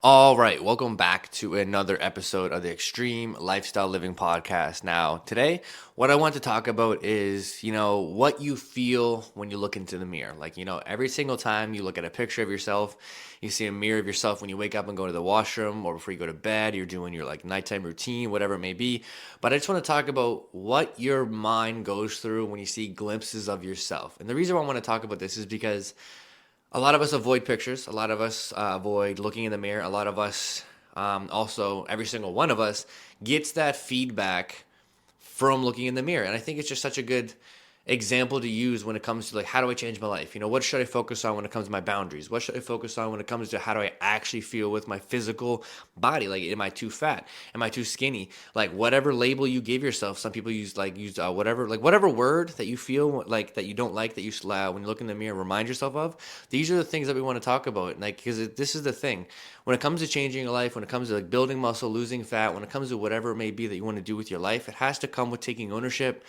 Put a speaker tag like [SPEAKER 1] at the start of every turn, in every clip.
[SPEAKER 1] All right, welcome back to another episode of the Extreme Lifestyle Living Podcast. Now, today, what I want to talk about is, what you feel when you look into the mirror. Every single time you look at a picture of yourself, you see a mirror of yourself when you wake up and go to the washroom or before you go to bed, you're doing your nighttime routine, whatever it may be. But I just want to talk about what your mind goes through when you see glimpses of yourself. And the reason why I want to talk about this is because a lot of us avoid pictures. A lot of us avoid looking in the mirror. A lot of us, also, every single one of us, gets that feedback from looking in the mirror. And I think it's just such a good example to use when it comes to how do I change my life? What should I focus on when it comes to my boundaries? What should I focus on when it comes to how do I actually feel with my physical body? Am I too fat? Am I too skinny? Whatever label you give yourself, some people use whatever word that you feel that you don't like, that you when you look in the mirror, remind yourself of. These are the things that we want to talk about. Because this is the thing. When it comes to changing your life, when it comes to building muscle, losing fat, when it comes to whatever it may be that you want to do with your life, it has to come with taking ownership,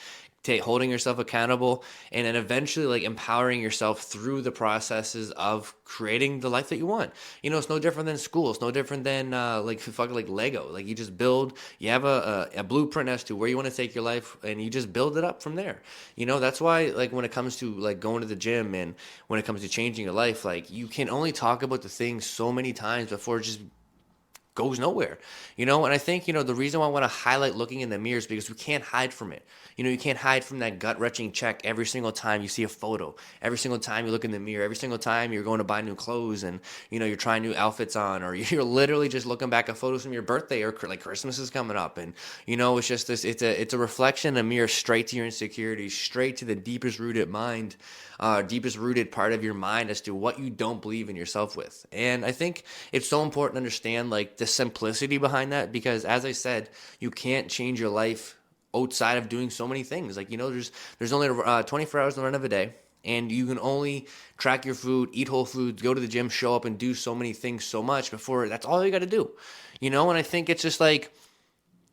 [SPEAKER 1] holding yourself accountable, and then eventually empowering yourself through the processes of creating the life that you want. It's no different than school. It's no different than Lego. You just build. You have a blueprint as to where you want to take your life, and you just build it up from there. That's why when it comes to going to the gym, and when it comes to changing your life, you can only talk about the things so many times before it just goes nowhere. And I think, the reason why I want to highlight looking in the mirror is because we can't hide from it. You can't hide from that gut-wrenching check every single time you see a photo, every single time you look in the mirror, every single time you're going to buy new clothes, and, you're trying new outfits on, or you're literally just looking back at photos from your birthday, or Christmas is coming up. And, it's just this, it's a reflection, a mirror straight to your insecurities, straight to the deepest rooted part of your mind as to what you don't believe in yourself with. And I think it's so important to understand the simplicity behind that, because as I said, you can't change your life outside of doing so many things. There's only 24 hours in the run of a day, and you can only track your food, eat whole foods, go to the gym, show up, and do so many things so much before that's all you got to do. And I think it's just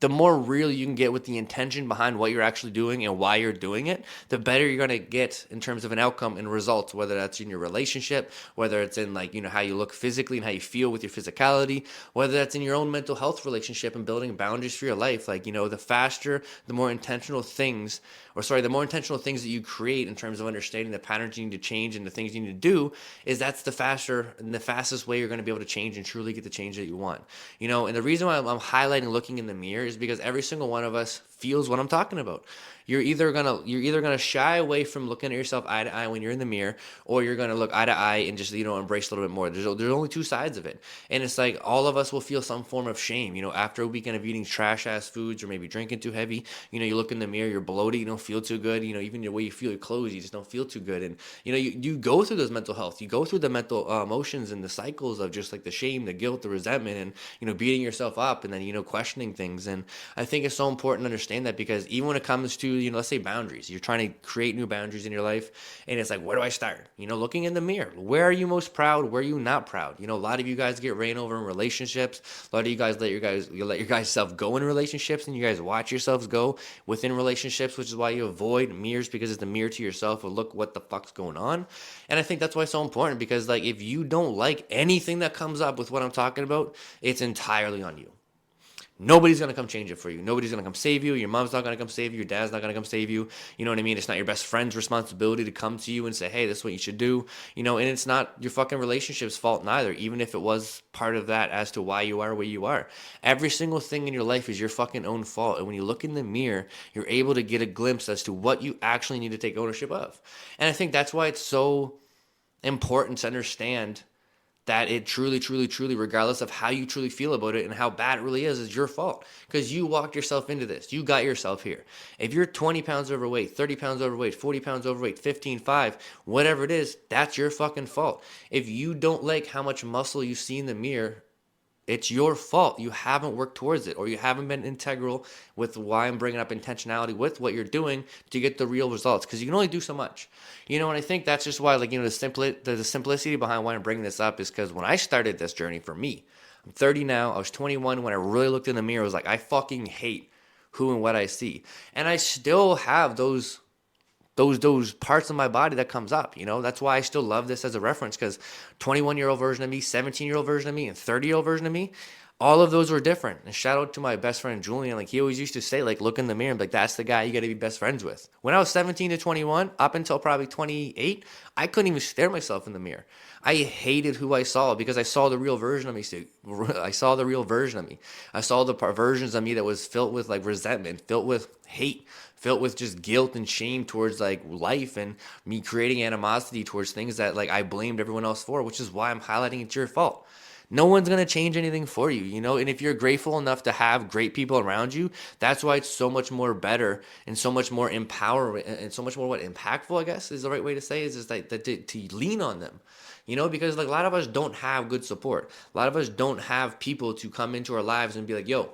[SPEAKER 1] the more real you can get with the intention behind what you're actually doing and why you're doing it, the better you're going to get in terms of an outcome and results, whether that's in your relationship, whether it's in how you look physically and how you feel with your physicality, whether that's in your own mental health relationship and building boundaries for your life. The faster, the more intentional things that you create in terms of understanding the patterns you need to change and the things you need to do, that's the faster and the fastest way you're going to be able to change and truly get the change that you want. And the reason why I'm highlighting looking in the mirror is because every single one of us feels what I'm talking about. You're either gonna shy away from looking at yourself eye to eye when you're in the mirror, or you're gonna look eye to eye and just embrace a little bit more. There's only two sides of it, and it's all of us will feel some form of shame. After a weekend of eating trash ass foods or maybe drinking too heavy, you look in the mirror, you're bloated, you don't feel too good. Even the way you feel your clothes, you just don't feel too good. And you go through those mental health, you go through the mental emotions and the cycles of just the shame, the guilt, the resentment, and beating yourself up, and then questioning things. And I think it's so important to understand that, because even when it comes to let's say boundaries, you're trying to create new boundaries in your life, and it's where do I start? Looking in the mirror, where are you most proud? Where are you not proud? A lot of you guys get ran over in relationships. A lot of you guys let your guys self go in relationships, and you guys watch yourselves go within relationships, which is why you avoid mirrors, because it's the mirror to yourself of look what the fuck's going on. And I think that's why it's so important, because if you don't like anything that comes up with what I'm talking about, it's entirely on you. Nobody's going to come change it for you. Nobody's going to come save you. Your mom's not going to come save you. Your dad's not going to come save you. You know what I mean? It's not your best friend's responsibility to come to you and say, hey, this is what you should do. And it's not your fucking relationship's fault neither, even if it was part of that as to why you are where you are. Every single thing in your life is your fucking own fault. And when you look in the mirror, you're able to get a glimpse as to what you actually need to take ownership of. And I think that's why it's so important to understand that it truly, truly, truly, regardless of how you truly feel about it and how bad it really is your fault. Because you walked yourself into this. You got yourself here. If you're 20 pounds overweight, 30 pounds overweight, 40 pounds overweight, 15.5, whatever it is, that's your fucking fault. If you don't like how much muscle you see in the mirror, it's your fault. You haven't worked towards it, or you haven't been integral with why I'm bringing up intentionality with what you're doing to get the real results, because you can only do so much. And I think that's just why, the simplicity behind why I'm bringing this up is because when I started this journey for me, I'm 30 now, I was 21 when I really looked in the mirror. I was I fucking hate who and what I see. And I still have those those parts of my body that comes up, you know. That's why I still love this as a reference, because 21-year-old version of me, 17-year-old version of me, and 30-year-old version of me, all of those were different. And shout out to my best friend Julian. Like, he always used to say, like, look in the mirror and be like, that's the guy you got to be best friends with. When I was 17 to 21, up until probably 28, I couldn't even stare myself in the mirror. I hated who I saw, because I saw the real version of me. I saw the real version of me. I saw the versions of me that was filled with like resentment, filled with hate, filled with just guilt and shame towards like life, and me creating animosity towards things that like I blamed everyone else for, which is why I'm highlighting it's your fault. No one's going to change anything for you, you know? And if you're grateful enough to have great people around you, that's why it's so much more better and so much more empowering and so much more impactful, I guess is the right way to say, is like that to lean on them. You know, because like a lot of us don't have good support. A lot of us don't have people to come into our lives and be like, yo,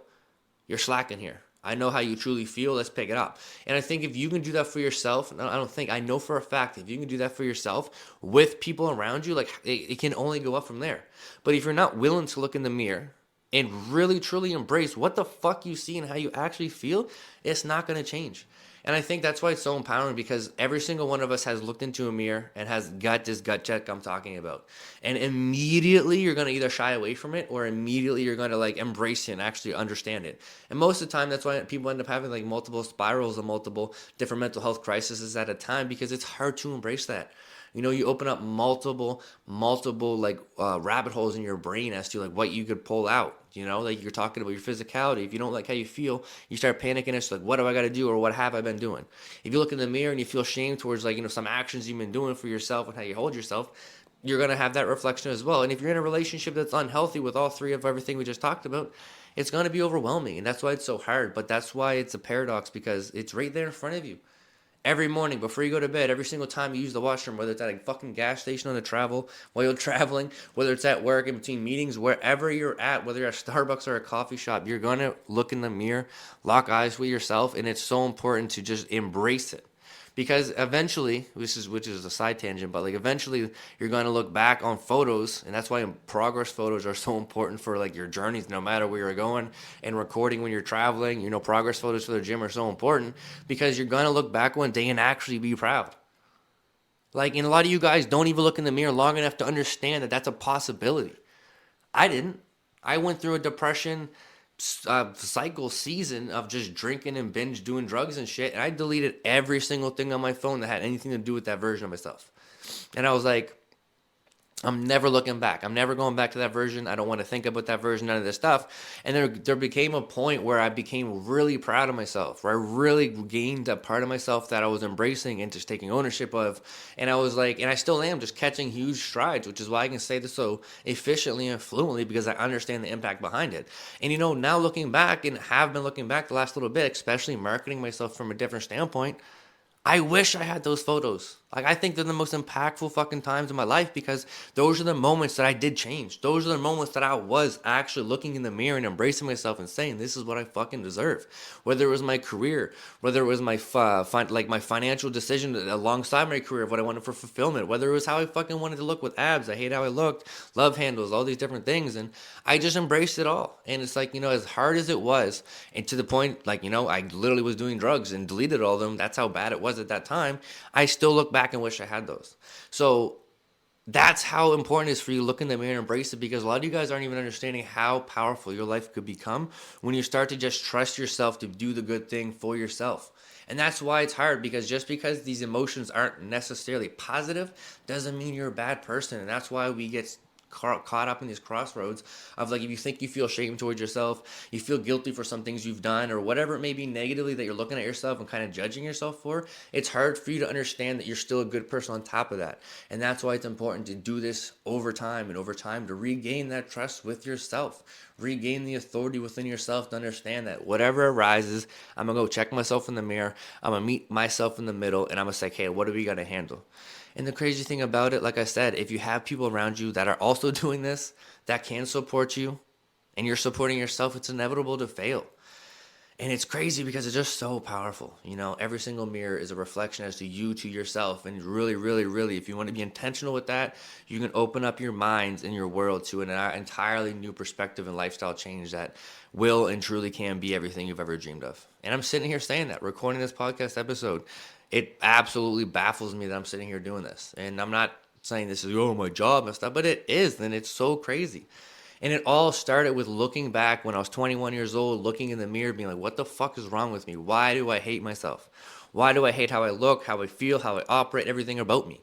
[SPEAKER 1] you're slacking here. I know how you truly feel. Let's pick it up. And I think if you can do that for yourself, I know for a fact, if you can do that for yourself with people around you, like it can only go up from there. But if you're not willing to look in the mirror and really truly embrace what the fuck you see and how you actually feel, it's not going to change. And I think that's why it's so empowering, because every single one of us has looked into a mirror and has got this gut check I'm talking about. And immediately you're going to either shy away from it, or immediately you're going to like embrace it and actually understand it. And most of the time, that's why people end up having like multiple spirals and multiple different mental health crises at a time, because it's hard to embrace that. You know, you open up multiple like rabbit holes in your brain as to like what you could pull out. You know, like you're talking about your physicality. If you don't like how you feel, you start panicking. It's like, what do I got to do, or what have I been doing? If you look in the mirror and you feel shame towards like, you know, some actions you've been doing for yourself and how you hold yourself, you're going to have that reflection as well. And if you're in a relationship that's unhealthy with all three of everything we just talked about, it's going to be overwhelming. And that's why it's so hard. But that's why it's a paradox, because it's right there in front of you. Every morning before you go to bed, every single time you use the washroom, whether it's at a fucking gas station on the travel, while you're traveling, whether it's at work, in between meetings, wherever you're at, whether you're at Starbucks or a coffee shop, you're going to look in the mirror, lock eyes with yourself, and it's so important to just embrace it. Because eventually, which is a side tangent, but like eventually you're going to look back on photos, and that's why progress photos are so important for like your journeys, no matter where you're going, and recording when you're traveling. You know, progress photos for the gym are so important, because you're going to look back one day and actually be proud. Like, and a lot of you guys don't even look in the mirror long enough to understand that that's a possibility. I didn't. I went through a depression cycle season of just drinking and binge doing drugs and shit, and I deleted every single thing on my phone that had anything to do with that version of myself. And I was like, I'm never looking back. I'm never going back to that version. I don't want to think about that version, none of this stuff. And there became a point where I became really proud of myself, where I really gained a part of myself that I was embracing and just taking ownership of. And I was like, and I still am, just catching huge strides, which is why I can say this so efficiently and fluently, because I understand the impact behind it. And, you know, now looking back, and have been looking back the last little bit, especially marketing myself from a different standpoint, I wish I had those photos. Like, I think they're the most impactful fucking times in my life, because those are the moments that I did change. Those are the moments that I was actually looking in the mirror and embracing myself and saying, this is what I fucking deserve. Whether it was my career, whether it was my my financial decision alongside my career of what I wanted for fulfillment, whether it was how I fucking wanted to look with abs, I hate how I looked, love handles, all these different things. And I just embraced it all. And it's like, you know, as hard as it was, and to the point, like, you know, I literally was doing drugs and deleted all of them. That's how bad it was at that time. I still look back and wish I had those. So that's how important it is for you to look in the mirror and embrace it, because a lot of you guys aren't even understanding how powerful your life could become when you start to just trust yourself to do the good thing for yourself. And that's why it's hard, because just because these emotions aren't necessarily positive doesn't mean you're a bad person. And that's why we get caught up in these crossroads of like, if you think you feel shame towards yourself, you feel guilty for some things you've done, or whatever it may be negatively that you're looking at yourself and kind of judging yourself for, it's hard for you to understand that you're still a good person on top of that. And that's why it's important to do this over time and over time, to regain that trust with yourself, regain the authority within yourself, to understand that whatever arises, I'm gonna go check myself in the mirror, I'm gonna meet myself in the middle, and I'm gonna say, hey, what are we gonna handle? And the crazy thing about it, like I said, if you have people around you that are also doing this, that can support you, and you're supporting yourself, it's inevitable to fail. And it's crazy because it's just so powerful. You know, every single mirror is a reflection as to you to yourself. And really, really, really, if you want to be intentional with that, you can open up your minds and your world to an entirely new perspective and lifestyle change that will and truly can be everything you've ever dreamed of. And I'm sitting here saying that, recording this podcast episode. It absolutely baffles me that I'm sitting here doing this. And I'm not saying this is, oh, my job and stuff, but it is. And it's so crazy. And it all started with looking back when I was 21 years old, looking in the mirror, being like, what the fuck is wrong with me? Why do I hate myself? Why do I hate how I look, how I feel, how I operate, everything about me?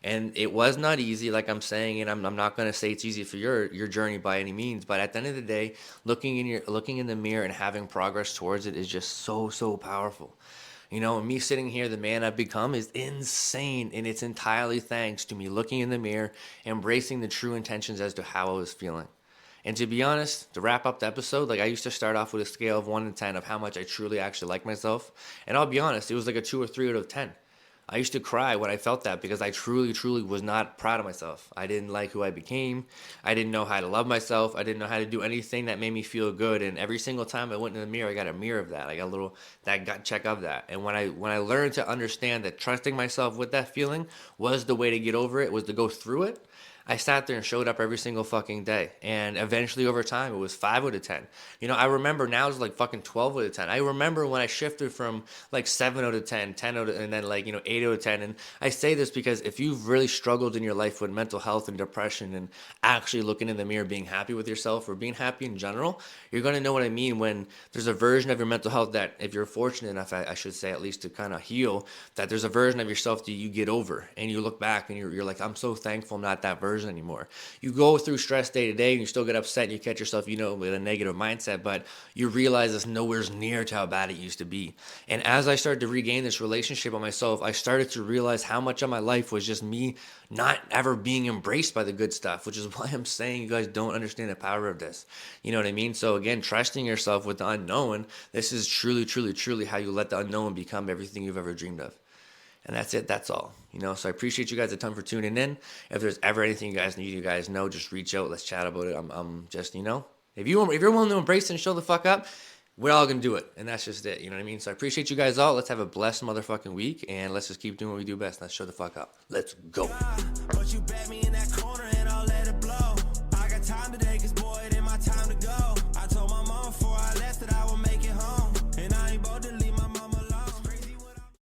[SPEAKER 1] And it was not easy, like I'm saying, and I'm not going to say it's easy for your journey by any means. But at the end of the day, looking in the mirror and having progress towards it is just so powerful. And me sitting here, the man I've become is insane, and it's entirely thanks to me looking in the mirror, embracing the true intentions as to how I was feeling. And to be honest, to wrap up the episode, like I used to start off with a scale of 1 to 10 of how much I truly actually like myself. And I'll be honest, it was like a 2 or 3 out of 10. I used to cry when I felt that because I truly was not proud of myself. I didn't like who I became. I didn't know how to love myself. I didn't know how to do anything that made me feel good. And every single time I went in the mirror, I got a mirror of that. I got a little that gut check of that. And when I learned to understand that trusting myself with that feeling was the way to get over it, was to go through it, I sat there and showed up every single fucking day. And eventually over time, it was 5 out of 10. I remember now it's like fucking 12 out of 10. I remember when I shifted from like 7 out of 10, 10 out of, and then like, 8 out of 10. And I say this because if you've really struggled in your life with mental health and depression and actually looking in the mirror, being happy with yourself or being happy in general, you're going to know what I mean when there's a version of your mental health that, if you're fortunate enough, I should say, at least to kind of heal, that there's a version of yourself that you get over and you look back and you're like, I'm so thankful I'm not that version anymore. You go through stress day to day and you still get upset and you catch yourself, with a negative mindset, but you realize it's nowhere near to how bad it used to be. And as I started to regain this relationship with myself, I started to realize how much of my life was just me not ever being embraced by the good stuff, which is why I'm saying you guys don't understand the power of this. You know what I mean? So again, trusting yourself with the unknown, this is truly how you let the unknown become everything you've ever dreamed of. And that's it. That's all. So I appreciate you guys a ton for tuning in. If there's ever anything you guys need, you guys know, just reach out. Let's chat about it. I'm just, if you're willing to embrace it and show the fuck up, we're all going to do it. And that's just it. You know what I mean? So I appreciate you guys all. Let's have a blessed motherfucking week. And let's just keep doing what we do best. Let's show the fuck up. Let's go.